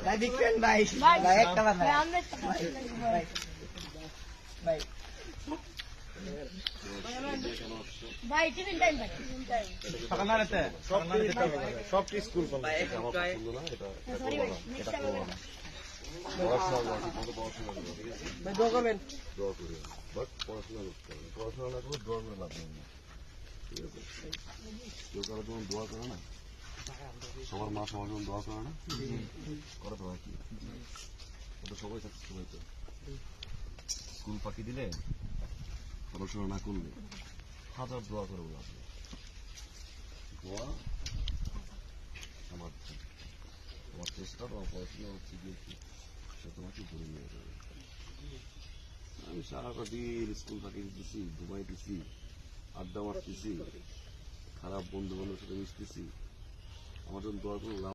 ভাই big fan ভাই ভাই একটা বার ভাই ভাই ভাই টিফিন টাইম ভাই সকাল নাড়াতে সব স্কুল ভাই আমার পছন্দ না, এটা করবো না, এটা করবো না। পড়াশোনা করবো, ঠিকমতো পড়াশোনা করবো, ঠিক আছে? ভাই দোয়া করবেন দোয়া করি, বাট পড়াশোনা করতে হবে। পড়াশোনা না করবো, দোয়া করে লাভ নেই না, ঠিক আছে? কেউ কারো যখন দোয়া করে না, সবার মা সবার যখন দোয়া করে না, করে তো হয় কি, ওটা সবাই সাকসেসফুল হইতো। স্কুল ফাঁকি দিলে, পড়াশোনা না করলে, হাজার দোয়া করে লাভ নেই। দোয়া আমার তোমার চেষ্টা, তোমার পড়াশোনা হচ্ছে গিয়ে কি, সে তোমাকে ধরে নিয়ে যাবে। আমি সারাটা দিন স্কুল ফাঁকি দিতেছি, ঘুমাইতেছি, আড্ডা মারতেছি, খারাপ বন্ধু বান্ধবের সাথে মিশতেছি, আমার জন্য দোয়া করে লাভ